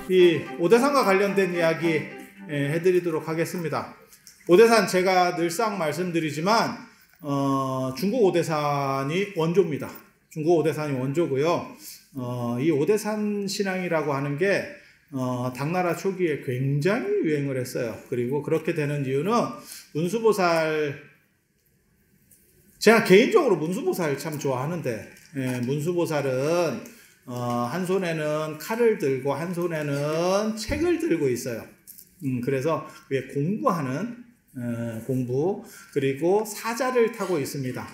이 오대산과 관련된 이야기 해드리도록 하겠습니다. 오대산 제가 늘상 말씀드리지만 중국 오대산이 원조입니다. 중국 오대산이 원조고요. 이 오대산 신앙이라고 하는 게 당나라 초기에 굉장히 유행을 했어요. 그리고 그렇게 되는 이유는 문수보살, 제가 개인적으로 문수보살 참 좋아하는데, 문수보살은 한 손에는 칼을 들고 한 손에는 책을 들고 있어요. 그래서 그게 공부하는 공부, 그리고 사자를 타고 있습니다.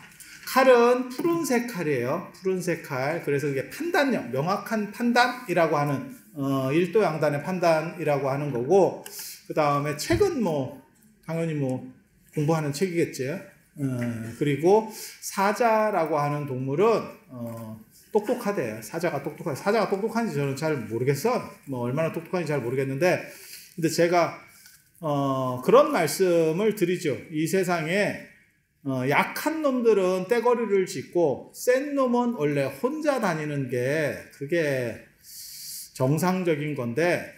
칼은 푸른색 칼이에요. 푸른색 칼. 그래서 그게 판단력, 명확한 판단이라고 하는 일도양단의 판단이라고 하는 거고, 그 다음에 책은 당연히 공부하는 책이겠죠. 그리고 사자라고 하는 동물은 똑똑하대요. 사자가 똑똑하대. 사자가 똑똑한지 저는 잘 모르겠어. 얼마나 똑똑한지 잘 모르겠는데, 근데 제가 그런 말씀을 드리죠. 이 세상에 약한 놈들은 떼거리를 짓고 센 놈은 원래 혼자 다니는 게 그게 정상적인 건데,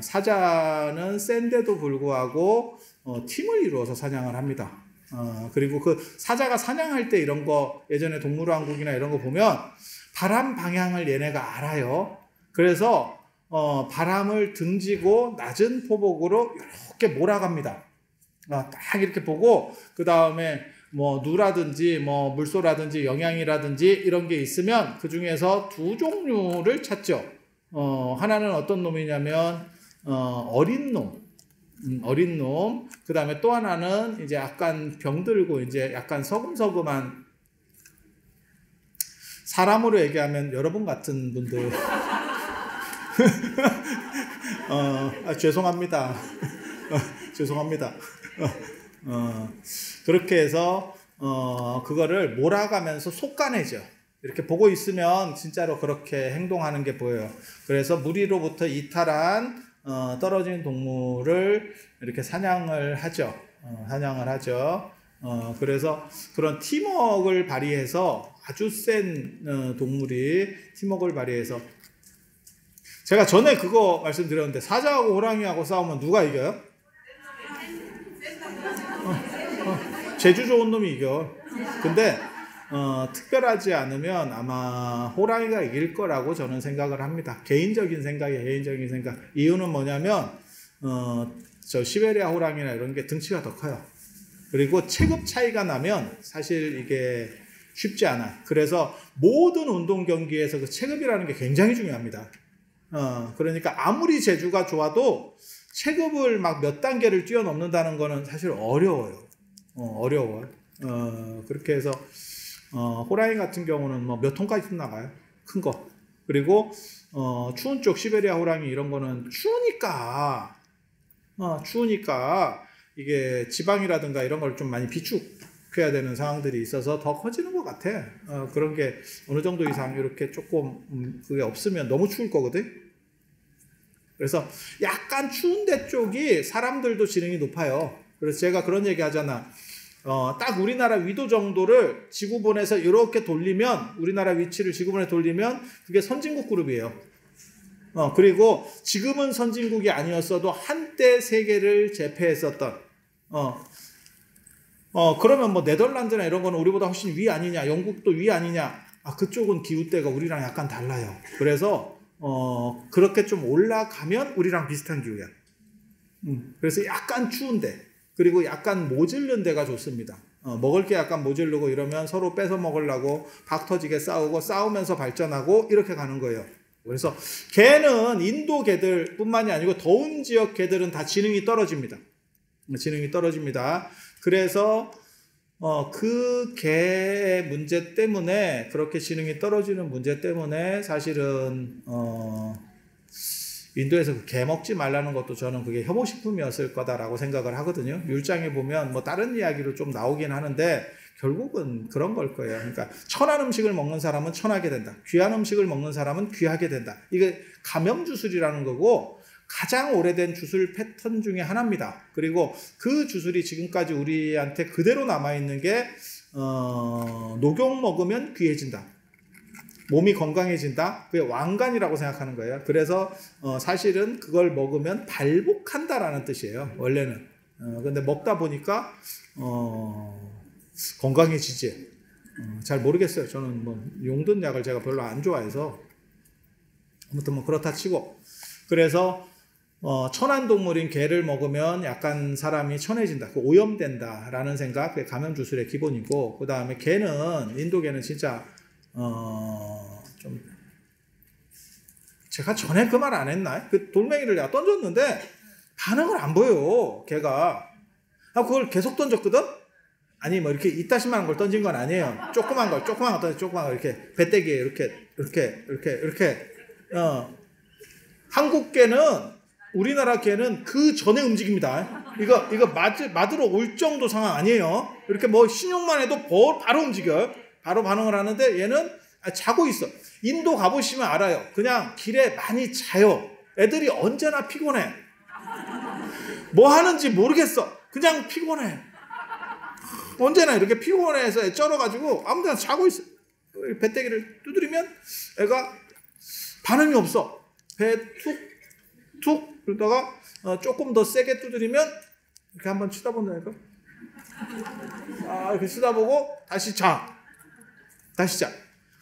사자는 센데도 불구하고 팀을 이루어서 사냥을 합니다. 그리고 그 사자가 사냥할 때 이런 거, 예전에 동물왕국이나 이런 거 보면 바람 방향을 얘네가 알아요. 그래서 바람을 등지고 낮은 포복으로 이렇게 몰아갑니다. 딱 이렇게 보고, 그 다음에 누라든지 물소라든지 영양이라든지 이런 게 있으면 그 중에서 두 종류를 찾죠. 하나는 어떤 놈이냐면 어린 놈, 그 다음에 또 하나는 이제 약간 병들고 이제 약간 서금서금한, 사람으로 얘기하면 여러분 같은 분들. 죄송합니다. 죄송합니다. 그렇게 해서 그거를 몰아가면서 솎아내죠. 이렇게 보고 있으면 진짜로 그렇게 행동하는 게 보여요. 그래서 무리로부터 이탈한 떨어진 동물을 이렇게 사냥을 하죠. 그래서 그런 팀워크를 발휘해서 아주 센 동물이 팀워크를 발휘해서, 제가 전에 그거 말씀드렸는데 사자하고 호랑이하고 싸우면 누가 이겨요? 재주 좋은 놈이 이겨. 근데 특별하지 않으면 아마 호랑이가 이길 거라고 저는 생각을 합니다. 개인적인 생각. 이유는 뭐냐면 저 시베리아 호랑이나 이런 게 등치가 더 커요. 그리고 체급 차이가 나면 사실 이게 쉽지 않아. 그래서 모든 운동 경기에서 그 체급이라는 게 굉장히 중요합니다. 그러니까 아무리 재주가 좋아도 체급을 막 몇 단계를 뛰어넘는다는 거는 사실 어려워요. 그렇게 해서 호랑이 같은 경우는 몇 톤까지 나가요. 큰 거. 그리고 추운 쪽 시베리아 호랑이 이런 거는 추우니까 이게 지방이라든가 이런 걸 좀 많이 비축해야 되는 상황들이 있어서 더 커지는 것 같아. 그런 게 어느 정도 이상 이렇게 조금 그게 없으면 너무 추울 거거든. 그래서 약간 추운 데 쪽이 사람들도 지능이 높아요. 그래서 제가 그런 얘기 하잖아. 딱 우리나라 위도 정도를 지구본에서 이렇게 돌리면, 우리나라 위치를 지구본에 돌리면 그게 선진국 그룹이에요. 그리고 지금은 선진국이 아니었어도 한때 세계를 제패했었던, 그러면 네덜란드나 이런 거는 우리보다 훨씬 위 아니냐, 영국도 위 아니냐, 그쪽은 기후대가 우리랑 약간 달라요. 그래서 그렇게 좀 올라가면 우리랑 비슷한 기후야. 그래서 약간 추운데, 그리고 약간 모질른 데가 좋습니다. 먹을 게 약간 모질르고 이러면 서로 뺏어 먹으려고 박 터지게 싸우면서 발전하고 이렇게 가는 거예요. 그래서 개는 인도 개들 뿐만이 아니고 더운 지역 개들은 다 지능이 떨어집니다. 그래서 그 개의 문제 때문에, 그렇게 지능이 떨어지는 문제 때문에 사실은 인도에서 그 개 먹지 말라는 것도 저는 그게 혐오식품이었을 거다라고 생각을 하거든요. 율장에 보면 다른 이야기로 좀 나오긴 하는데 결국은 그런 걸 거예요. 그러니까 천한 음식을 먹는 사람은 천하게 된다. 귀한 음식을 먹는 사람은 귀하게 된다. 이게 감염주술이라는 거고 가장 오래된 주술 패턴 중에 하나입니다. 그리고 그 주술이 지금까지 우리한테 그대로 남아있는 게 녹용 먹으면 귀해진다. 몸이 건강해진다. 그게 왕관이라고 생각하는 거예요. 그래서 사실은 그걸 먹으면 발복한다라는 뜻이에요. 원래는. 근데 먹다 보니까 건강해지지. 잘 모르겠어요. 저는 뭐 용든 약을 제가 별로 안 좋아해서. 아무튼 뭐 그렇다 치고. 그래서 천한 동물인 개를 먹으면 약간 사람이 천해진다. 오염된다라는 생각. 그게 감염 주술의 기본이고, 그 다음에 개는, 인도 개는 진짜 좀 제가 전에 그 말 안 했나? 그 돌멩이를 내가 던졌는데 반응을 안 보여. 걔가. 그걸 계속 던졌거든. 아니 뭐 이렇게 이따시만한 걸 던진 건 아니에요. 조그만 걸 던져, 조그만 거 이렇게 배때기에 이렇게. 한국 개는, 우리나라 개는 그 전에 움직입니다. 이거 맞으러 올 정도 상황 아니에요. 이렇게 뭐 신용만 해도 바로 움직여요. 바로 반응을 하는데 얘는 자고 있어. 인도 가보시면 알아요. 그냥 길에 많이 자요. 애들이 언제나 피곤해. 뭐 하는지 모르겠어. 그냥 피곤해. 언제나 이렇게 피곤해서 쩔어가지고 아무 데나 자고 있어. 배때기를 두드리면 애가 반응이 없어. 배 툭 그러다가 조금 더 세게 두드리면 이렇게 한번 쳐다본다니까. 이렇게 쳐다보고 다시 자.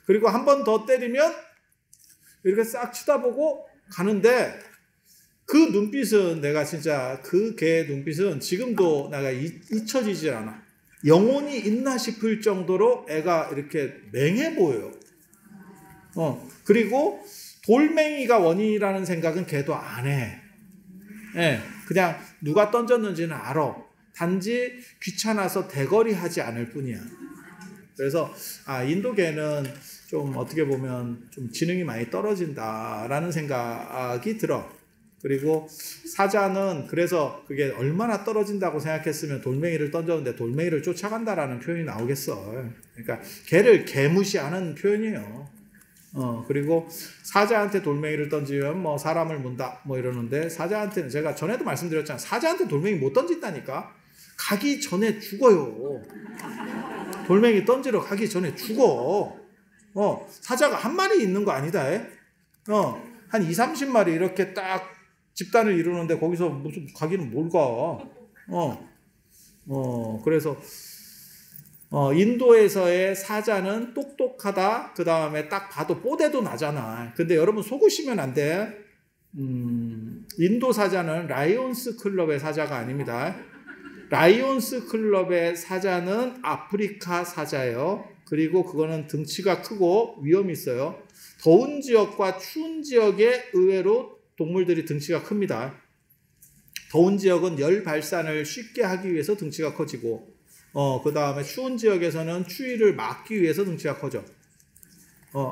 그리고 한 번 더 때리면 이렇게 싹 쳐다보고 가는데, 그 눈빛은 내가 진짜 그 개의 눈빛은 지금도 내가 잊혀지질 않아. 영혼이 있나 싶을 정도로 애가 이렇게 맹해 보여요. 그리고 돌멩이가 원인이라는 생각은 걔도 안 해. 그냥 누가 던졌는지는 알아. 단지 귀찮아서 대거리 하지 않을 뿐이야. 그래서 인도 개는 좀 어떻게 보면 좀 지능이 많이 떨어진다라는 생각이 들어. 그리고 사자는 그래서 그게 얼마나 떨어진다고 생각했으면 돌멩이를 던졌는데 돌멩이를 쫓아간다라는 표현이 나오겠어. 그러니까 개를 개무시하는 표현이에요. 그리고 사자한테 돌멩이를 던지면 뭐 사람을 문다 뭐 이러는데, 사자한테는 제가 전에도 말씀드렸잖아요. 사자한테 돌멩이 못 던진다니까. 가기 전에 죽어요. 돌멩이 던지러 가기 전에 죽어. 사자가 한 마리 있는 거 아니다. 한 2, 30마리 이렇게 딱 집단을 이루는데 거기서 무슨 가기는 뭘 가. 그래서 인도에서의 사자는 똑똑하다. 그 다음에 딱 봐도 뽀대도 나잖아. 근데 여러분 속으시면 안 돼. 인도 사자는 라이온스 클럽의 사자가 아닙니다. 라이온스 클럽의 사자는 아프리카 사자예요. 그리고 그거는 등치가 크고 위험이 있어요. 더운 지역과 추운 지역에 의외로 동물들이 등치가 큽니다. 더운 지역은 열 발산을 쉽게 하기 위해서 등치가 커지고, 그 다음에 추운 지역에서는 추위를 막기 위해서 등치가 커져.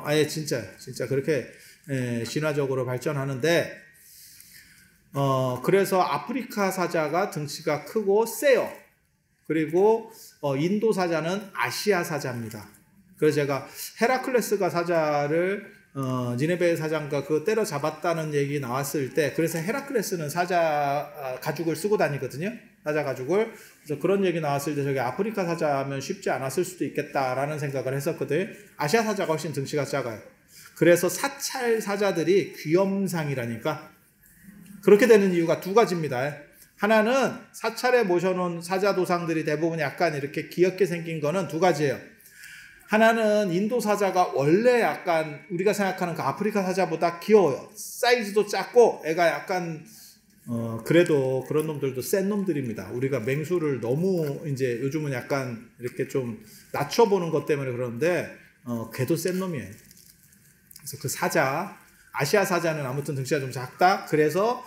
아예 진짜 그렇게 진화적으로 발전하는데, 그래서 아프리카 사자가 등치가 크고 세요. 그리고 인도 사자는 아시아 사자입니다. 그래서 제가 헤라클레스가 사자를 니네베 사장과 그 때려잡았다는 얘기 나왔을 때, 그래서 헤라클레스는 사자 가죽을 쓰고 다니거든요. 사자 가죽을. 그래서 그런 얘기 나왔을 때 저게 아프리카 사자면 쉽지 않았을 수도 있겠다라는 생각을 했었거든요. 아시아 사자가 훨씬 등치가 작아요. 그래서 사찰 사자들이 귀염상이라니까. 그렇게 되는 이유가 두 가지입니다. 하나는 사찰에 모셔놓은 사자 도상들이 대부분 약간 이렇게 귀엽게 생긴 거는 두 가지예요. 하나는 인도 사자가 원래 약간 우리가 생각하는 그 아프리카 사자보다 귀여워요. 사이즈도 작고 애가 약간 그래도 그런 놈들도 센 놈들입니다. 우리가 맹수를 너무 이제 요즘은 약간 이렇게 좀 낮춰보는 것 때문에 그러는데 걔도 센 놈이에요. 그래서 그 사자, 아시아 사자는 아무튼 등치가 좀 작다. 그래서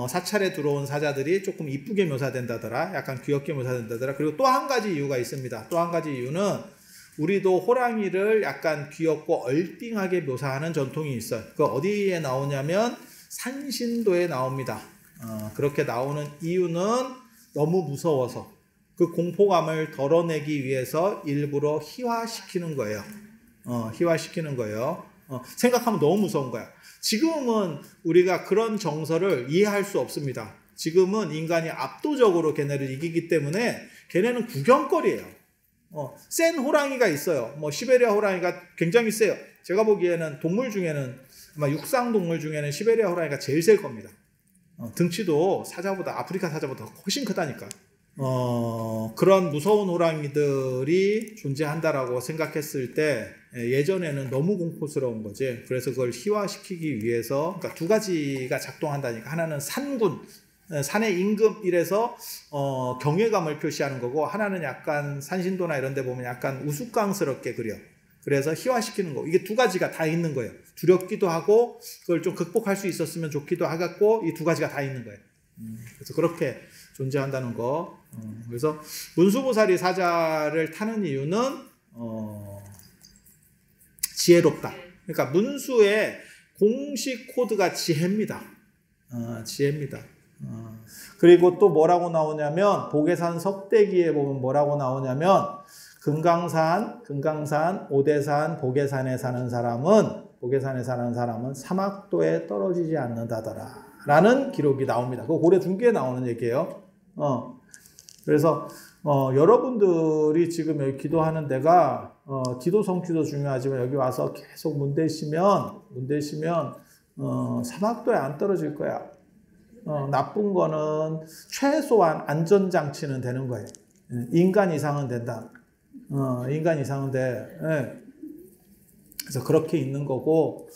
사찰에 들어온 사자들이 조금 이쁘게 묘사된다더라. 약간 귀엽게 묘사된다더라. 그리고 또 한 가지 이유가 있습니다. 또 한 가지 이유는 우리도 호랑이를 약간 귀엽고 얼띵하게 묘사하는 전통이 있어요. 그 어디에 나오냐면 산신도에 나옵니다. 그렇게 나오는 이유는 너무 무서워서 그 공포감을 덜어내기 위해서 일부러 희화시키는 거예요. 희화시키는 거예요. 생각하면 너무 무서운 거야. 지금은 우리가 그런 정서를 이해할 수 없습니다. 지금은 인간이 압도적으로 걔네를 이기기 때문에 걔네는 구경거리예요. 센 호랑이가 있어요. 뭐 시베리아 호랑이가 굉장히 세요. 제가 보기에는 동물 중에는 아마 육상 동물 중에는 시베리아 호랑이가 제일 셀 겁니다. 등치도 아프리카 사자보다 훨씬 크다니까. 그런 무서운 호랑이들이 존재한다라고 생각했을 때 예전에는 너무 공포스러운 거지. 그래서 그걸 희화시키기 위해서 그러니까 두 가지가 작동한다니까. 하나는 산군, 산의 임금 이래서 경외감을 표시하는 거고, 하나는 약간 산신도나 이런 데 보면 약간 우스꽝스럽게 그려. 그래서 희화시키는 거. 이게 두 가지가 다 있는 거예요. 두렵기도 하고 그걸 좀 극복할 수 있었으면 좋기도 하겠고, 이 두 가지가 다 있는 거예요. 그래서 그렇게 존재한다는 거. 그래서 문수보살이 사자를 타는 이유는 지혜롭다. 그러니까 문수의 공식 코드가 지혜입니다. 지혜입니다. 그리고 또 뭐라고 나오냐면 복외산 석대기에 보면 뭐라고 나오냐면 금강산, 오대산, 복외산에 사는 사람은 사막도에 떨어지지 않는다더라 라는 기록이 나옵니다. 그거 고려 중기에 나오는 얘기예요. 그래서 여러분들이 지금 여기 기도하는 데가 기도 성취도 중요하지만 여기 와서 계속 문대시면 사막도에 안 떨어질 거야. 나쁜 거는 최소한 안전장치는 되는 거예요. 인간 이상은 된다. 인간 이상은 돼. 그래서 그렇게 있는 거고,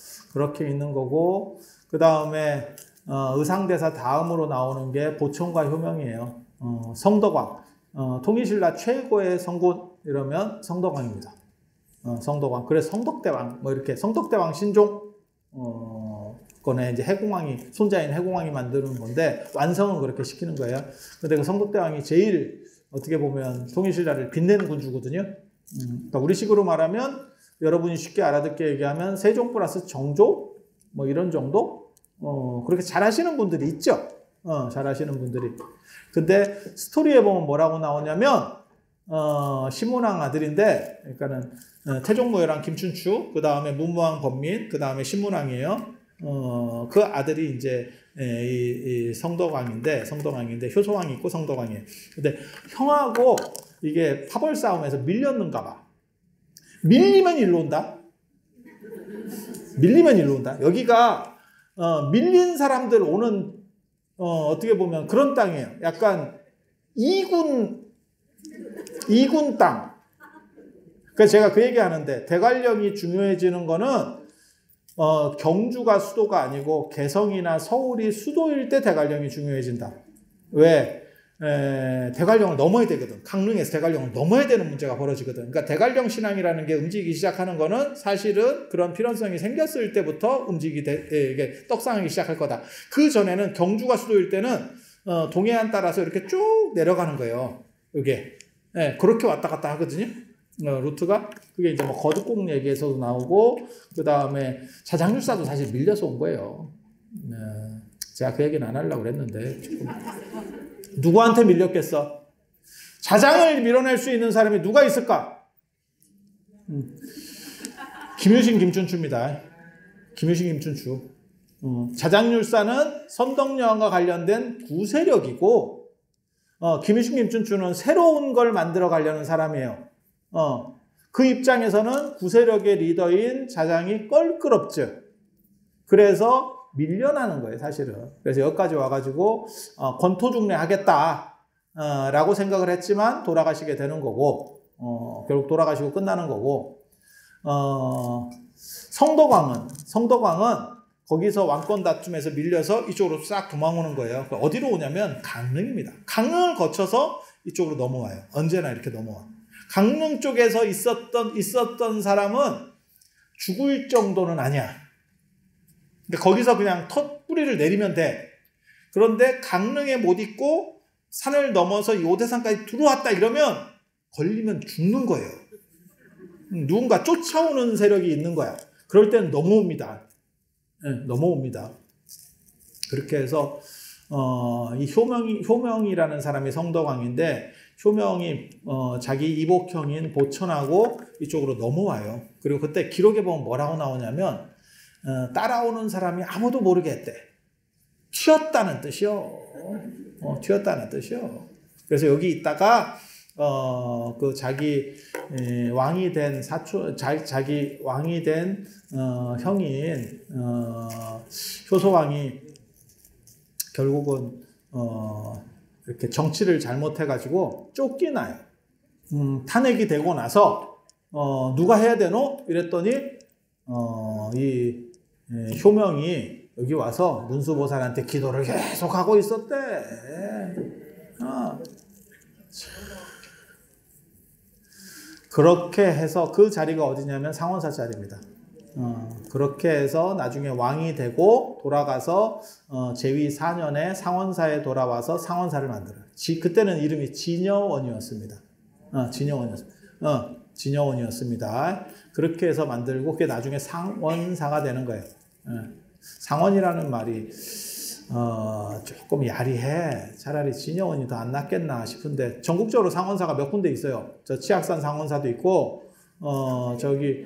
그 다음에 의상대사 다음으로 나오는 게 보청과 효명이에요. 성덕왕. 통일신라 최고의 성군 이러면 성덕왕입니다. 성덕왕. 그래서 성덕대왕, 뭐 이렇게 성덕대왕 신종, 거네 이제 해공왕이, 손자인 해공왕이 만드는 건데, 완성은 그렇게 시키는 거예요. 근데 그 성덕대왕이 제일 어떻게 보면 통일신라를 빛내는 군주거든요. 그러니까 우리식으로 말하면 여러분이 쉽게 알아듣게 얘기하면 세종 플러스 정조? 뭐 이런 정도? 그렇게 잘하시는 분들이 있죠. 잘하시는 분들이. 근데 스토리에 보면 뭐라고 나오냐면, 신문왕 아들인데, 그러니까는 태종무열왕 김춘추, 그 다음에 문무왕 범민, 그 다음에 신문왕이에요. 그 아들이 이제 이 성덕왕인데 효소왕이 있고 성덕왕이에요. 근데 형하고 이게 파벌 싸움에서 밀렸는가 봐. 밀리면 일로 온다. 여기가 밀린 사람들 오는 어떻게 보면 그런 땅이에요. 약간 이군 땅. 그래서 제가 그 얘기하는데 대관령이 중요해지는 거는 경주가 수도가 아니고 개성이나 서울이 수도일 때 대관령이 중요해진다. 왜? 대관령을 넘어야 되거든. 강릉에서 대관령을 넘어야 되는 문제가 벌어지거든. 그러니까 대관령 신앙이라는 게 움직이기 시작하는 거는 사실은 그런 필연성이 생겼을 때부터 이게 떡상하기 시작할 거다. 그 전에는 경주가 수도일 때는 동해안 따라서 이렇게 쭉 내려가는 거예요. 이게 그렇게 왔다 갔다 하거든요. 루트가. 그게 이제 뭐 거듭곡 얘기에서도 나오고, 그 다음에 자장률사도 사실 밀려서 온 거예요. 제가 그 얘기는 안 하려고 그랬는데 누구한테 밀렸겠어? 자장을 밀어낼 수 있는 사람이 누가 있을까? 김유신 김춘추입니다. 자장률사는 선덕여왕과 관련된 구세력이고, 김유신 김춘추는 새로운 걸 만들어 가려는 사람이에요. 그 입장에서는 구세력의 리더인 자장이 껄끄럽죠. 그래서 밀려나는 거예요, 사실은. 그래서 여기까지 와가지고 권토중래 하겠다 라고 생각을 했지만 돌아가시게 되는 거고, 결국 돌아가시고 끝나는 거고, 성덕왕은 거기서 왕권 다툼에서 밀려서 이쪽으로 싹 도망오는 거예요. 어디로 오냐면 강릉입니다. 강릉을 거쳐서 이쪽으로 넘어와요. 언제나 이렇게 넘어와. 강릉 쪽에서 있었던 사람은 죽을 정도는 아니야. 근데 거기서 그냥 뿌리를 내리면 돼. 그런데 강릉에 못 있고 산을 넘어서 이 오대산까지 들어왔다 이러면 걸리면 죽는 거예요. 누군가 쫓아오는 세력이 있는 거야. 그럴 때는 넘어옵니다. 넘어옵니다. 그렇게 해서 이 효명이라는 사람이 성덕왕인데, 효명이 자기 이복형인 보천하고 이쪽으로 넘어와요. 그리고 그때 기록에 보면 뭐라고 나오냐면 따라오는 사람이 아무도 모르게 했대. 튀었다는 뜻이요. 그래서 여기 있다가 그 자기 왕이 된 자기 왕이 된 형인 효소왕이 결국은 이렇게 정치를 잘못해가지고 쫓기나요. 탄핵이 되고 나서 누가 해야 되노? 이랬더니 이 효명이 여기 와서 문수보살한테 기도를 계속 하고 있었대. 그렇게 해서 그 자리가 어디냐면 상원사 자리입니다. 그렇게 해서 나중에 왕이 되고 돌아가서 제위 4년에 상원사에 돌아와서 상원사를 만들어요. 그때는 이름이 진여원이었습니다. 진여원이었습니다. 그렇게 해서 만들고 그게 나중에 상원사가 되는 거예요. 상원이라는 말이 조금 야리해. 차라리 진여원이 더 안 낫겠나 싶은데 전국적으로 상원사가 몇 군데 있어요. 저 치악산 상원사도 있고 저기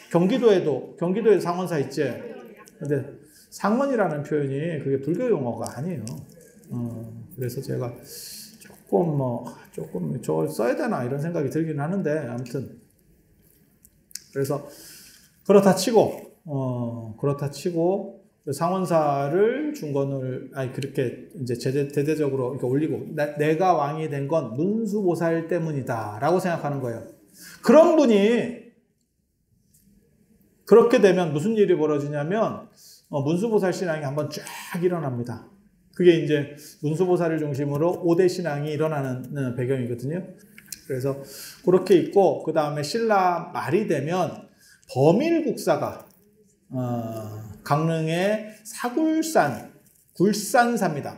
경기도에도 상원사 있지. 근데 상원이라는 표현이 그게 불교 용어가 아니에요. 그래서 제가 조금 저걸 써야 되나 이런 생각이 들긴 하는데 아무튼 그래서 그렇다 치고 상원사를 중건을 그렇게 이제 대대적으로 이렇게 올리고 내가 왕이 된 건 문수보살 때문이다라고 생각하는 거예요. 그런 분이 그렇게 되면 무슨 일이 벌어지냐면 문수보살 신앙이 한번 쫙 일어납니다. 그게 이제 문수보살을 중심으로 5대 신앙이 일어나는 배경이거든요. 그래서 그렇게 있고 그 다음에 신라 말이 되면 범일국사가 강릉의 굴산사입니다.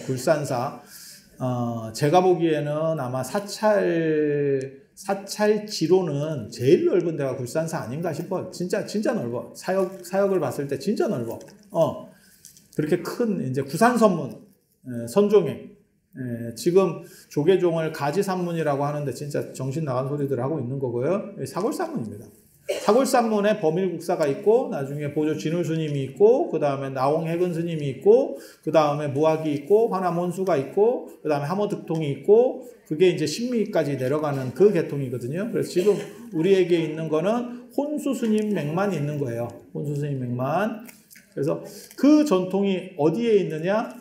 굴산사. 제가 보기에는 아마 사찰지로는 제일 넓은 데가 굴산사 아닌가 싶어요. 진짜 넓어. 사역을 봤을 때 진짜 넓어. 그렇게 큰 이제 구산선문 선종에 지금 조계종을 가지산문이라고 하는데 진짜 정신 나간 소리들 하고 있는 거고요. 사골산문입니다. 사골산문에 범일국사가 있고 나중에 보조 진울스님이 있고 그 다음에 나홍해근 스님이 있고 그 다음에 무학이 있고 화남혼수가 있고 그 다음에 함어득통이 있고 그게 이제 신미까지 내려가는 그 계통이거든요. 그래서 지금 우리에게 있는 거는 혼수스님 맥만 있는 거예요. 혼수스님 맥만. 그래서 그 전통이 어디에 있느냐?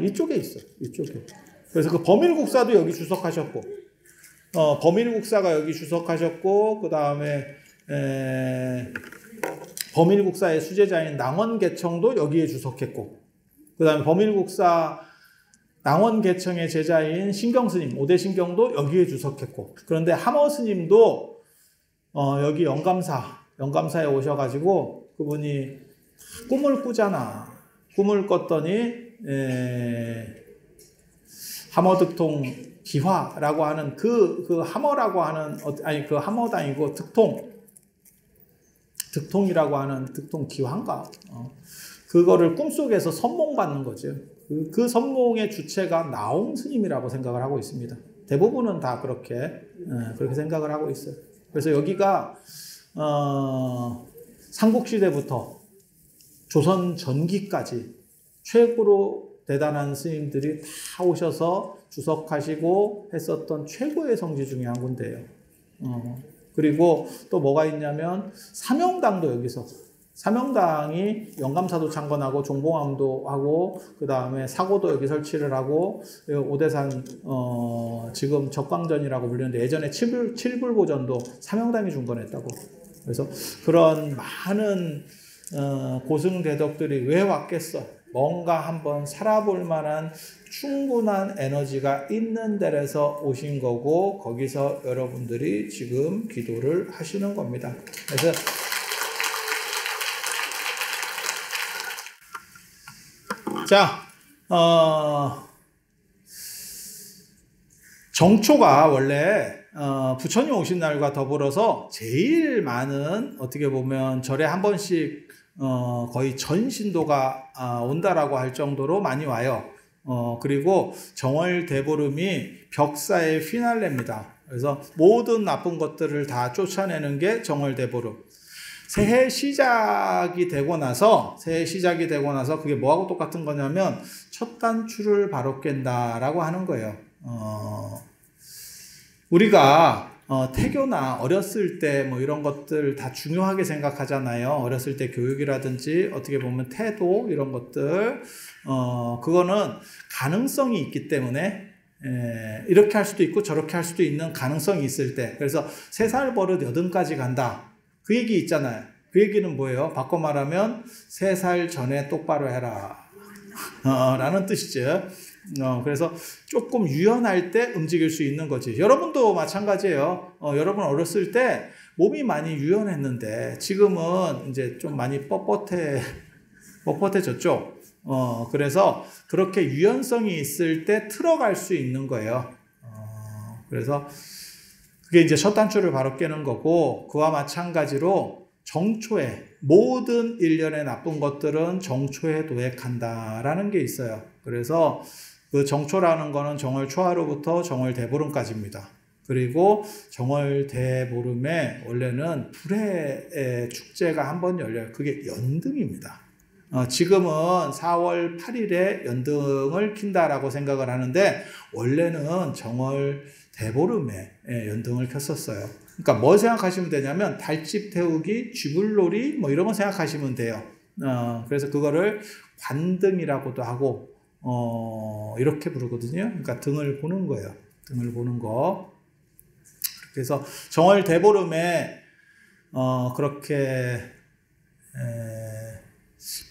이쪽에 있어요. 이쪽에. 그래서 그 범일국사도 여기 주석하셨고 범일국사가 여기 주석하셨고 그 다음에 범일국사의 수제자인 낭원계청도 여기에 주석했고 그 다음에 범일국사 낭원계청의 제자인 신경스님 5대 신경도 여기에 주석했고 그런데 함어스님도 여기 영감사에 오셔가지고 그분이 꿈을 꾸잖아. 꿈을 꿨더니 함어득통 기화라고 하는 그 함어라고 하는 그 함어도 아니고 득통이라고 하는 득통 기화인가 그거를 꿈속에서 선몽받는 거죠. 그 선몽의 주체가 나홍 스님이라고 생각을 하고 있습니다. 대부분은 다 그렇게 생각을 하고 있어요. 그래서 여기가 삼국시대부터 조선 전기까지 최고로 대단한 스님들이 다 오셔서 주석하시고 했었던 최고의 성지 중에 한 군데예요. 그리고 또 뭐가 있냐면 사명당도 여기서 사명당이 영감사도 창건하고 종봉암도 하고 그 다음에 사고도 여기 설치를 하고 오대산 지금 적광전이라고 불리는데 예전에 칠불보전도 사명당이 중건했다고. 그래서 그런 많은 고승대덕들이 왜 왔겠어? 뭔가 한번 살아볼 만한 충분한 에너지가 있는 데에서 오신 거고 거기서 여러분들이 지금 기도를 하시는 겁니다. 그래서 자, 정초가 원래 부처님 오신 날과 더불어서 제일 많은 어떻게 보면 절에 한 번씩 거의 전 신도가 온다라고 할 정도로 많이 와요. 그리고 정월 대보름이 벽사의 피날레입니다. 그래서 모든 나쁜 것들을 다 쫓아내는 게 정월 대보름. 새해 시작이 되고 나서 그게 뭐하고 똑같은 거냐면 첫 단추를 바로 깬다라고 하는 거예요. 우리가 태교나 어렸을 때 뭐 이런 것들 다 중요하게 생각하잖아요. 어렸을 때 교육이라든지 어떻게 보면 태도 이런 것들 그거는 가능성이 있기 때문에 이렇게 할 수도 있고 저렇게 할 수도 있는 가능성이 있을 때, 그래서 3살 버릇 80까지 간다 그 얘기 있잖아요. 그 얘기는 뭐예요? 바꿔 말하면 3살 전에 똑바로 해라 라는 뜻이죠. 그래서 조금 유연할 때 움직일 수 있는 거지. 여러분도 마찬가지예요. 여러분 어렸을 때 몸이 많이 유연했는데 지금은 이제 좀 많이 뻣뻣해졌죠. 그래서 그렇게 유연성이 있을 때 틀어갈 수 있는 거예요. 그래서 그게 이제 첫 단추를 바로 깨는 거고, 그와 마찬가지로 정초에 모든 일련의 나쁜 것들은 정초에 도액한다라는 게 있어요. 그래서 그 정초라는 거는 정월 초하루부터 정월 대보름까지입니다. 그리고 정월 대보름에 원래는 불의 축제가 한 번 열려요. 그게 연등입니다. 지금은 4월 8일에 연등을 킨다라고 생각을 하는데 원래는 정월 대보름에 연등을 켰었어요. 그러니까 뭘 생각하시면 되냐면 달집 태우기, 쥐불놀이 뭐 이런 거 생각하시면 돼요. 그래서 그거를 관등이라고도 하고 이렇게 부르거든요. 그러니까 등을 보는 거예요. 등을 보는 거. 그래서 정월 대보름에 그렇게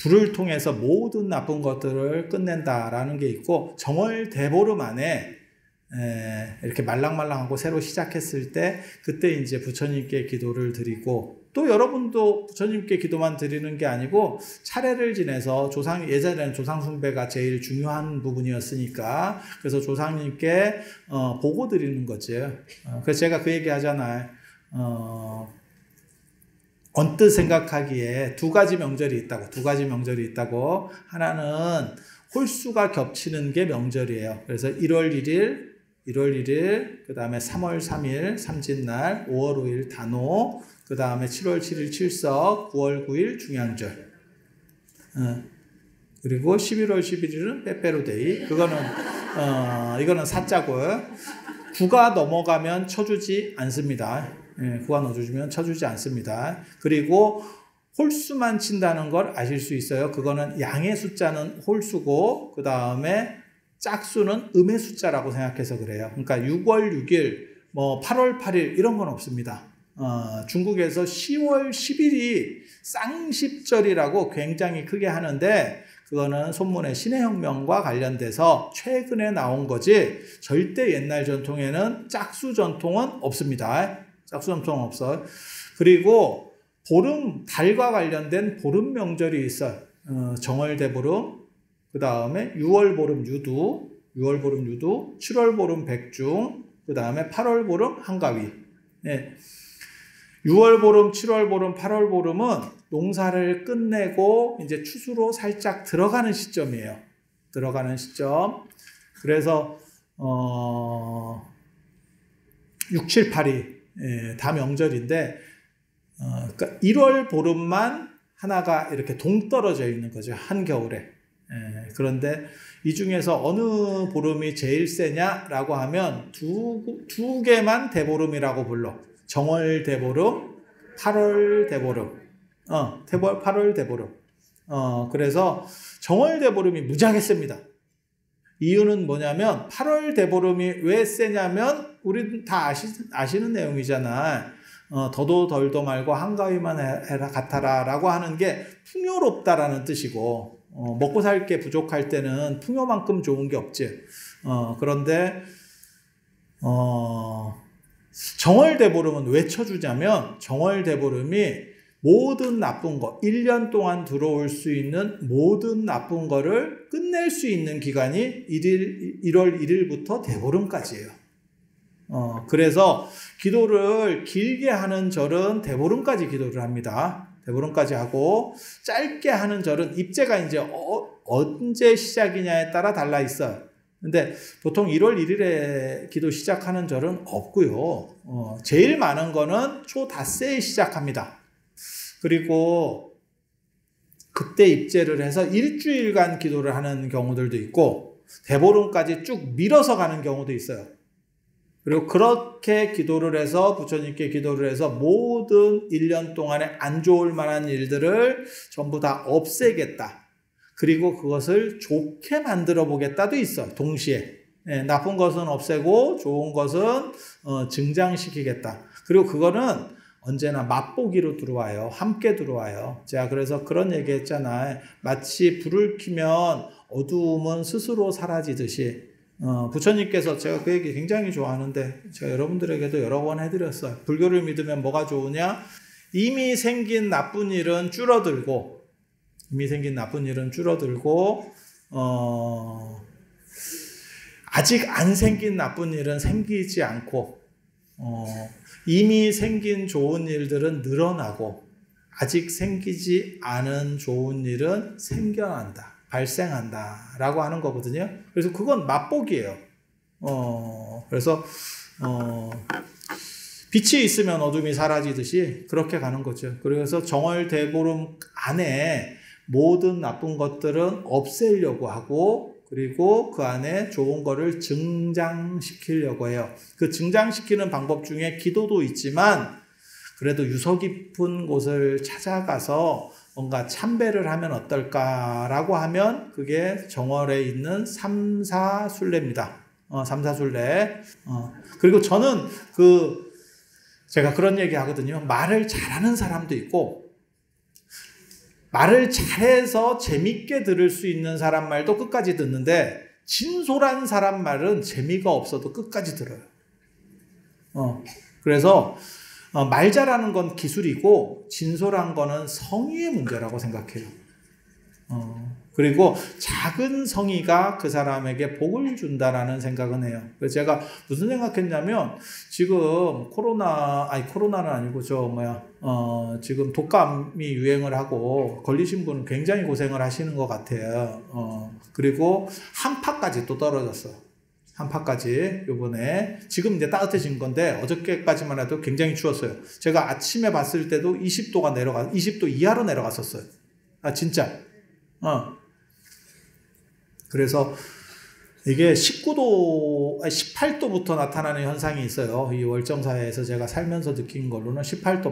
불을 통해서 모든 나쁜 것들을 끝낸다라는 게 있고, 정월 대보름 안에 이렇게 말랑말랑하고 새로 시작했을 때 그때 이제 부처님께 기도를 드리고, 또 여러분도 부처님께 기도만 드리는 게 아니고 차례를 지내서 예전에는 조상 숭배가 제일 중요한 부분이었으니까 그래서 조상님께 보고 드리는 거죠. 그래서 제가 그 얘기 하잖아요. 언뜻 생각하기에 두 가지 명절이 있다고. 하나는 홀수가 겹치는 게 명절이에요. 그래서 1월 1일, 그 다음에 3월 3일 삼진날, 5월 5일 단오, 그 다음에 7월 7일 칠석, 9월 9일 중양절, 그리고 11월 11일은 빼빼로데이. 이거는 사자고요. 9가 넘어가면 쳐주지 않습니다. 9가 넘어주면 쳐주지 않습니다. 그리고 홀수만 친다는 걸 아실 수 있어요. 그거는 양의 숫자는 홀수고 그 다음에 짝수는 음의 숫자라고 생각해서 그래요. 그러니까 6월 6일, 뭐 8월 8일 이런 건 없습니다. 중국에서 10월 10일이 쌍십절이라고 굉장히 크게 하는데 그거는 손문의 신의 혁명과 관련돼서 최근에 나온 거지 절대 옛날 전통에는 짝수 전통은 없습니다. 짝수 전통은 없어요. 그리고 보름, 달과 관련된 보름 명절이 있어요. 정월 대보름, 그 다음에 6월 보름 유두, 7월 보름 백중, 그 다음에 8월 보름 한가위. 6월 보름, 7월 보름, 8월 보름은 농사를 끝내고 이제 추수로 살짝 들어가는 시점이에요. 그래서 6, 7, 8이 다 명절인데 그러니까 1월 보름만 하나가 이렇게 동떨어져 있는 거죠. 한겨울에. 그런데 이 중에서 어느 보름이 제일 세냐라고 하면 두 개만 대보름이라고 불러. 정월 대보름, 8월 대보름. 8월 대보름. 그래서 정월 대보름이 무지하게 셉니다. 이유는 뭐냐면 8월 대보름이 왜 세냐면 우리 다 아시는 내용이잖아. 더도 덜도 말고 한가위만 해라 같아라 라고 하는 게 풍요롭다라는 뜻이고 먹고 살 게 부족할 때는 풍요만큼 좋은 게 없지. 그런데 정월 대보름은 왜 쳐주냐면 정월 대보름이 모든 나쁜 거, 1년 동안 들어올 수 있는 모든 나쁜 거를 끝낼 수 있는 기간이 1월 1일부터 대보름까지예요. 그래서 기도를 길게 하는 절은 대보름까지 기도를 합니다. 대보름까지 하고 짧게 하는 절은 입제가 이제 언제 시작이냐에 따라 달라 있어요. 근데 보통 1월 1일에 기도 시작하는 절은 없고요. 제일 많은 거는 초닷새에 시작합니다. 그리고 그때 입제를 해서 일주일간 기도를 하는 경우들도 있고 대보름까지 쭉 밀어서 가는 경우도 있어요. 그리고 그렇게 기도를 해서 부처님께 기도를 해서 모든 1년 동안에 안 좋을 만한 일들을 전부 다 없애겠다. 그리고 그것을 좋게 만들어 보겠다도 있어. 동시에. 나쁜 것은 없애고 좋은 것은 증장시키겠다. 그리고 그거는 언제나 맛보기로 들어와요. 함께 들어와요. 제가 그래서 그런 얘기 했잖아요. 마치 불을 켜면 어두움은 스스로 사라지듯이 부처님께서 제가 그 얘기 굉장히 좋아하는데 제가 여러분들에게도 여러 번 해드렸어요. 불교를 믿으면 뭐가 좋으냐? 이미 생긴 나쁜 일은 줄어들고 아직 안 생긴 나쁜 일은 생기지 않고 이미 생긴 좋은 일들은 늘어나고 아직 생기지 않은 좋은 일은 생겨난다. 발생한다 라고 하는 거거든요. 그래서 그건 맛보기예요. 그래서 빛이 있으면 어둠이 사라지듯이 그렇게 가는 거죠. 그래서 정월 대보름 안에 모든 나쁜 것들은 없애려고 하고 그리고 그 안에 좋은 거를 증장시키려고 해요. 그 증장시키는 방법 중에 기도도 있지만 그래도 유서 깊은 곳을 찾아가서 뭔가 참배를 하면 어떨까라고 하면 그게 정월에 있는 삼사순례입니다. 삼사순례. 그리고 저는 제가 그런 얘기 하거든요. 말을 잘하는 사람도 있고 말을 잘해서 재밌게 들을 수 있는 사람 말도 끝까지 듣는데 진솔한 사람 말은 재미가 없어도 끝까지 들어요. 그래서 말 잘하는 건 기술이고 진솔한 거는 성의의 문제라고 생각해요. 그리고 작은 성의가 그 사람에게 복을 준다라는 생각은 해요. 그래서 제가 무슨 생각했냐면 지금 코로나는 아니고 지금 독감이 유행을 하고 걸리신 분은 굉장히 고생을 하시는 것 같아요. 그리고 한파까지 또 떨어졌어. 한파까지 요번에 지금 이제 따뜻해진 건데 어저께까지만 해도 굉장히 추웠어요. 제가 아침에 봤을 때도 20도 이하로 내려갔었어요. 진짜. 그래서 이게 18도부터 나타나는 현상이 있어요. 이 월정사에서 제가 살면서 느낀 걸로는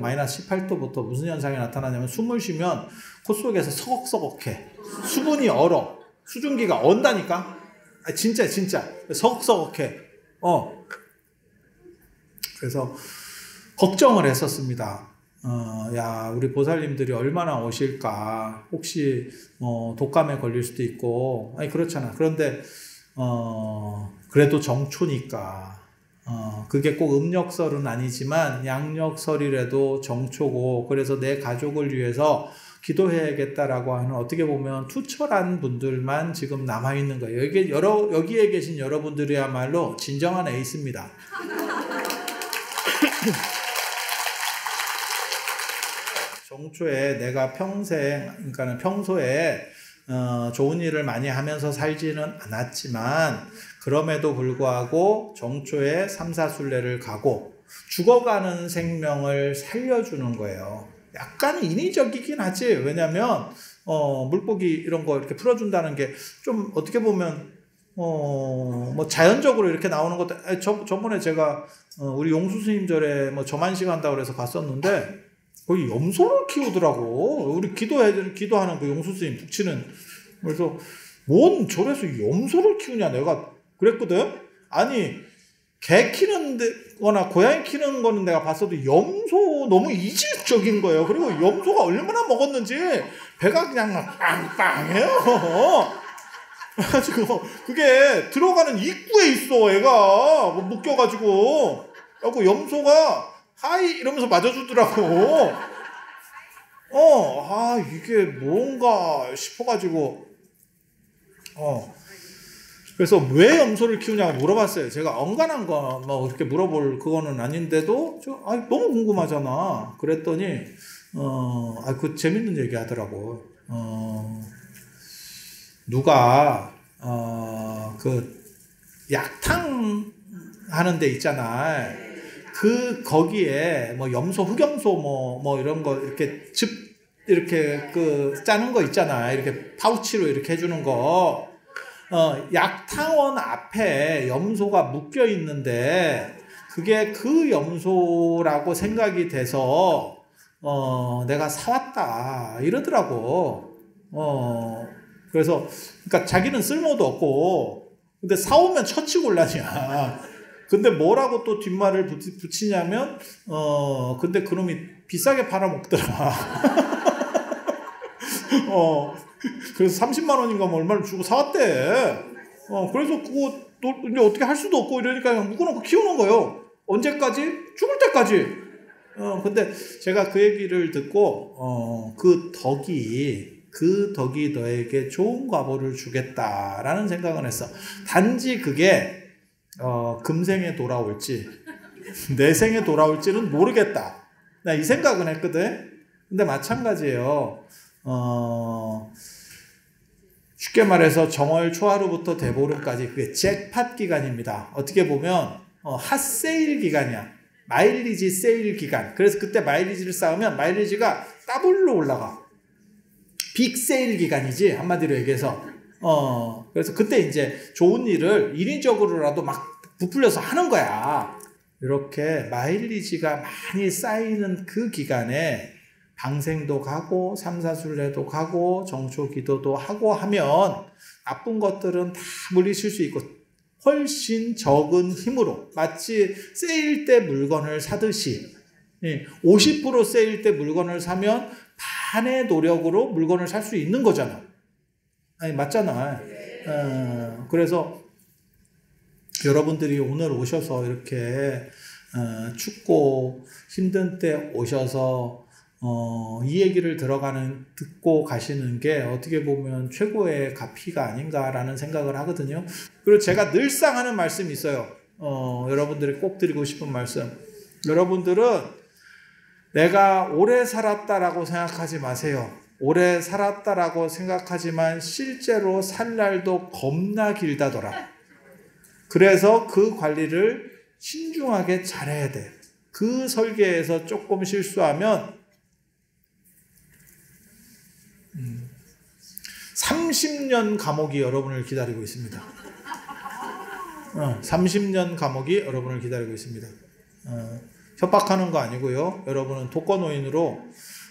마이너스 18도부터 무슨 현상이 나타나냐면 숨을 쉬면 콧 속에서 서걱서걱해. 수분이 얼어. 수증기가 언다니까. 진짜 서걱서걱해. 그래서 걱정을 했었습니다. 우리 보살님들이 얼마나 오실까. 혹시 독감에 걸릴 수도 있고. 그렇잖아. 그런데 그래도 정초니까. 그게 꼭 음력설은 아니지만 양력설이라도 정초고 그래서 내 가족을 위해서 기도해야겠다라고 하는 어떻게 보면 투철한 분들만 지금 남아있는 거예요. 여기에 계신 여러분들이야말로 진정한 에이스입니다. 정초에 내가 그러니까 평소에 좋은 일을 많이 하면서 살지는 않았지만 그럼에도 불구하고 정초에 삼사순례를 가고 죽어가는 생명을 살려주는 거예요. 약간 인위적이긴 하지. 왜냐면 물고기 이런 거 이렇게 풀어준다는 게 좀 어떻게 보면 뭐 자연적으로 이렇게 나오는 것도 저번에 제가 우리 용수스님 절에 저만식 한다고 그래서 갔었는데 거기 염소를 키우더라고. 우리 기도하는 그 용수스님 북치는. 그래서 뭔 절에서 염소를 키우냐 내가 그랬거든. 아니 개 키는 거나 고양이 키는 거는 내가 봤어도 염소 너무 이질적인 거예요. 그리고 염소가 얼마나 먹었는지 배가 그냥 빵빵해요. 그래가지고 그게 들어가는 입구에 있어. 애가 묶여가지고 그리고 염소가 하이 이러면서 맞아주더라고. 이게 뭔가 싶어가지고 그래서 왜 염소를 키우냐고 물어봤어요. 제가 엉간한 거 그렇게 물어볼 그거는 아닌데도 너무 궁금하잖아. 그랬더니 그 재밌는 얘기 하더라고. 누가 그 약탕 하는 데 있잖아. 거기에 염소 흑염소 이런 거 이렇게 이렇게 짜는 거 있잖아. 이렇게 파우치로 이렇게 해주는 거. 약탕원 앞에 염소가 묶여 있는데 그게 그 염소라고 생각이 돼서 내가 사왔다 이러더라고. 그래서 그러니까 자기는 쓸모도 없고 근데 사오면 처치곤란이야. 근데 뭐라고 또 뒷말을 붙이냐면 근데 그놈이 비싸게 팔아먹더라. 그래서 30만 원인가 뭐 얼마를 주고 사왔대. 그래서 그거 또 이제 어떻게 할 수도 없고 이러니까 그냥 묶어놓고 키우는 거예요. 언제까지? 죽을 때까지. 근데 제가 그 얘기를 듣고 그 덕이 너에게 좋은 과보를 주겠다라는 생각을 했어. 단지 그게 금생에 돌아올지 내 생에 돌아올지는 모르겠다. 나 이 생각은 했거든. 근데 마찬가지예요. 쉽게 말해서 정월 초하루부터 대보름까지 그게 잭팟 기간입니다. 어떻게 보면 핫세일 기간이야. 마일리지 세일 기간. 그래서 그때 마일리지를 쌓으면 마일리지가 더블로 올라가. 빅세일 기간이지 한마디로 얘기해서. 그래서 그때 이제 좋은 일을 인위적으로라도 막 부풀려서 하는 거야. 이렇게 마일리지가 많이 쌓이는 그 기간에 방생도 가고 삼사순례도 가고 정초기도도 하고 하면 나쁜 것들은 다 물리칠 수 있고 훨씬 적은 힘으로 마치 세일 때 물건을 사듯이 50% 세일 때 물건을 사면 반의 노력으로 물건을 살 수 있는 거잖아. 아니 맞잖아. 그래서 여러분들이 오늘 오셔서 이렇게 춥고 힘든 때 오셔서 이 얘기를 듣고 가시는 게 어떻게 보면 최고의 가피가 아닌가라는 생각을 하거든요. 그리고 제가 늘상 하는 말씀이 있어요. 여러분들이 꼭 드리고 싶은 말씀. 여러분들은 내가 오래 살았다라고 생각하지 마세요. 오래 살았다라고 생각하지만 실제로 살 날도 겁나 길다더라. 그래서 그 관리를 신중하게 잘해야 돼. 그 설계에서 조금 실수하면 30년 감옥이 여러분을 기다리고 있습니다. 30년 감옥이 여러분을 기다리고 있습니다. 협박하는 거 아니고요. 여러분은 독거노인으로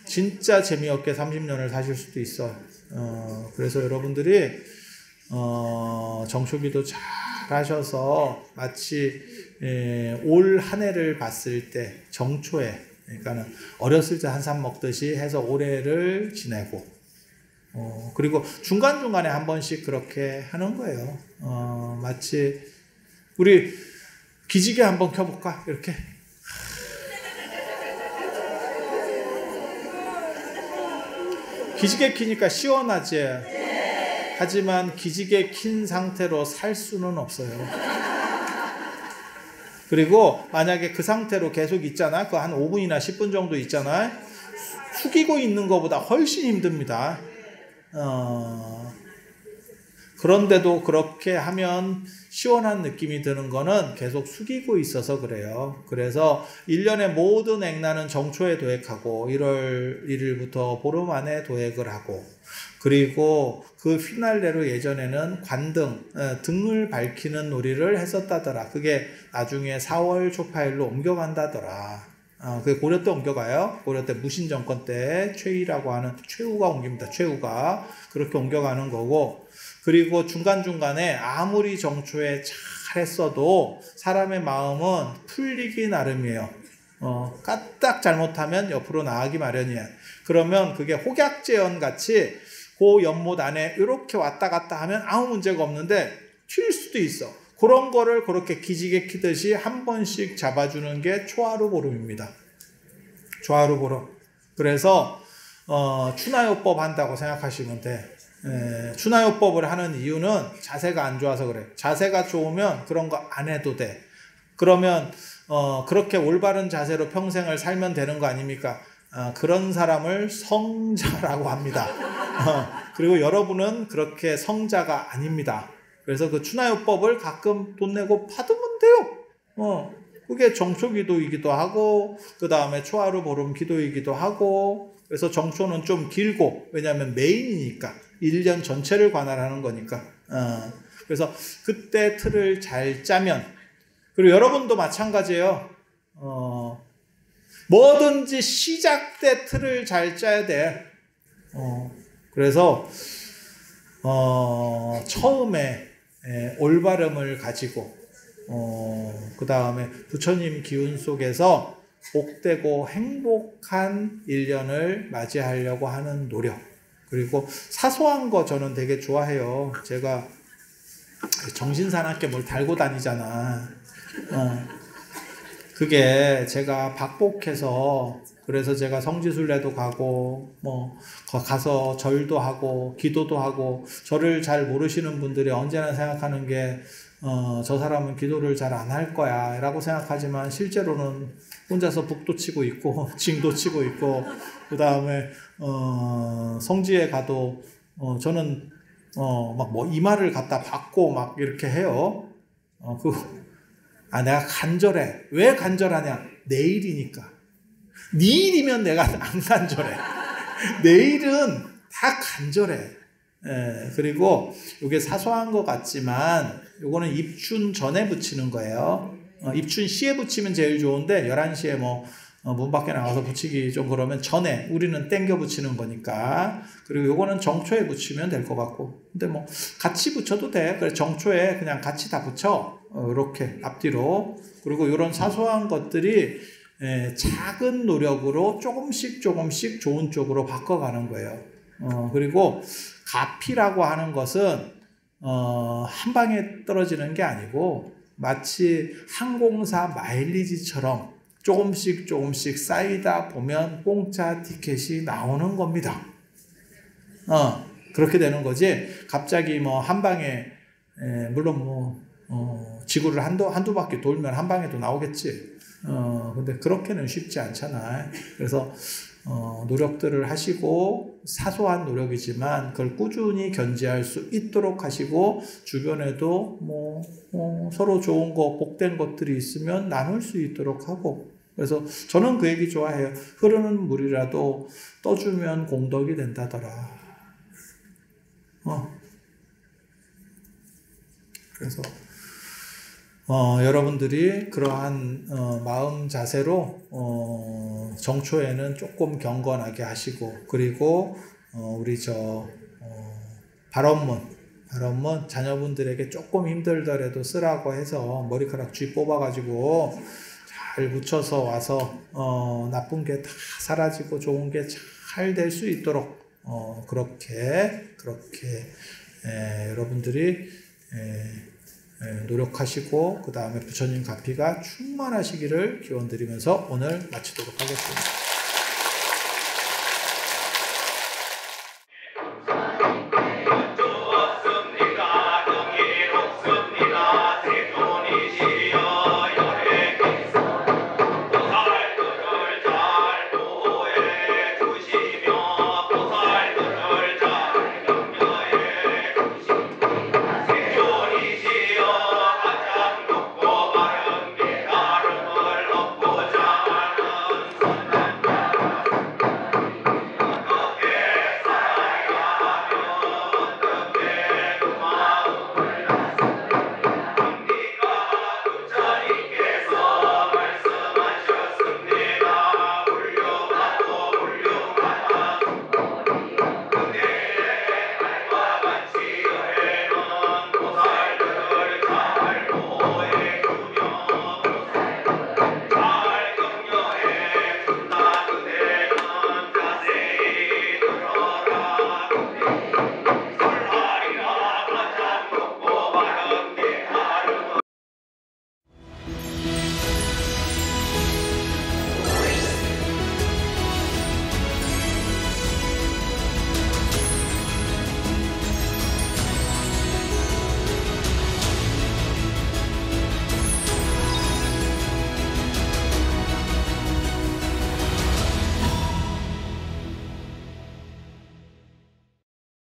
진짜 재미없게 30년을 사실 수도 있어요. 그래서 여러분들이 정초기도 잘 하셔서 마치 올 한 해를 봤을 때 정초에 그러니까는 어렸을 때 한삼 먹듯이 해서 올해를 지내고 그리고 중간중간에 한 번씩 그렇게 하는 거예요. 마치 우리 기지개 한번 켜볼까? 이렇게 기지개 키니까 시원하지? 하지만 기지개 킨 상태로 살 수는 없어요. 그리고 만약에 그 상태로 계속 있잖아. 그 한 5분이나 10분 정도 있잖아. 숙이고 있는 것보다 훨씬 힘듭니다. 그런데도 그렇게 하면 시원한 느낌이 드는 거는 계속 숙이고 있어서 그래요. 그래서 1년의 모든 액나는 정초에 도액하고 1월 1일부터 보름 안에 도액을 하고 그리고 그 피날레로 예전에는 관등, 등을 밝히는 놀이를 했었다더라. 그게 나중에 4월 초파일로 옮겨간다더라. 그게 고려 때 옮겨가요. 고려 때 무신정권 때 최희라고 하는 최후가 옮깁니다. 최후가 그렇게 옮겨가는 거고 그리고 중간중간에 아무리 정초에 잘했어도 사람의 마음은 풀리기 나름이에요. 까딱 잘못하면 옆으로 나가기 마련이야. 그러면 그게 혹약제연 같이 그 연못 안에 이렇게 왔다 갔다 하면 아무 문제가 없는데 튈 수도 있어. 그런 거를 그렇게 기지개 키듯이 한 번씩 잡아주는 게 초하루 보름입니다. 초하루 보름. 그래서 추나요법 한다고 생각하시면 돼. 추나요법을 하는 이유는 자세가 안 좋아서 그래. 자세가 좋으면 그런 거 안 해도 돼. 그러면 그렇게 올바른 자세로 평생을 살면 되는 거 아닙니까? 그런 사람을 성자라고 합니다. 그리고 여러분은 그렇게 성자가 아닙니다. 그래서 그 추나요법을 가끔 돈 내고 받으면 돼요. 그게 정초기도이기도 하고 그 다음에 초하루 보름 기도이기도 하고 그래서 정초는 좀 길고 왜냐하면 메인이니까 1년 전체를 관할하는 거니까 그래서 그때 틀을 잘 짜면, 그리고 여러분도 마찬가지예요. 뭐든지 시작 때 틀을 잘 짜야 돼. 그래서 처음에 올바름을 가지고 그 다음에 부처님 기운 속에서 복되고 행복한 1년을 맞이하려고 하는 노력, 그리고 사소한 거 저는 되게 좋아해요. 제가 정신사납게 뭘 달고 다니잖아. 그게 제가 박복해서, 그래서 제가 성지순례도 가고 가서 절도 하고 기도도 하고, 저를 잘 모르시는 분들이 언제나 생각하는 게 저 사람은 기도를 잘 안 할 거야 라고 생각하지만, 실제로는 혼자서 북도 치고 있고 징도 치고 있고, 그 다음에 성지에 가도 저는 막 뭐 이마를 갖다 받고 막 이렇게 해요. 내가 간절해. 왜 간절하냐? 내일이니까. 네 일이면 내가 안 간절해. 내일은 다 간절해. 그리고 이게 사소한 것 같지만 요거는 입춘 전에 붙이는 거예요. 입춘 시에 붙이면 제일 좋은데 11시에 문 밖에 나가서 붙이기 좀 그러면 전에 우리는 땡겨 붙이는 거니까. 그리고 요거는 정초에 붙이면 될 것 같고, 근데 같이 붙여도 돼. 그래서 정초에 그냥 같이 다 붙여. 이렇게 앞뒤로. 그리고 이런 사소한 것들이 작은 노력으로 조금씩 좋은 쪽으로 바꿔가는 거예요. 그리고 가피라고 하는 것은 한 방에 떨어지는 게 아니고, 마치 항공사 마일리지처럼 조금씩 쌓이다 보면 공짜 티켓이 나오는 겁니다. 그렇게 되는 거지. 갑자기 한 방에, 물론 지구를 한두 바퀴 돌면 한 방에도 나오겠지. 근데 그렇게는 쉽지 않잖아. 그래서 노력들을 하시고, 사소한 노력이지만 그걸 꾸준히 견지할 수 있도록 하시고, 주변에도 서로 좋은 거, 복된 것들이 있으면 나눌 수 있도록 하고. 그래서 저는 그 얘기 좋아해요. 흐르는 물이라도 떠주면 공덕이 된다더라. 그래서 여러분들이 그러한 마음 자세로 정초에는 조금 경건하게 하시고, 그리고 우리 발언문 자녀분들에게 조금 힘들더라도 쓰라고 해서 머리카락 쥐 뽑아가지고 잘 붙여서 와서 나쁜 게 다 사라지고 좋은 게 잘 될 수 있도록 그렇게 여러분들이 노력하시고, 그 다음에 부처님 가피가 충만하시기를 기원드리면서 오늘 마치도록 하겠습니다.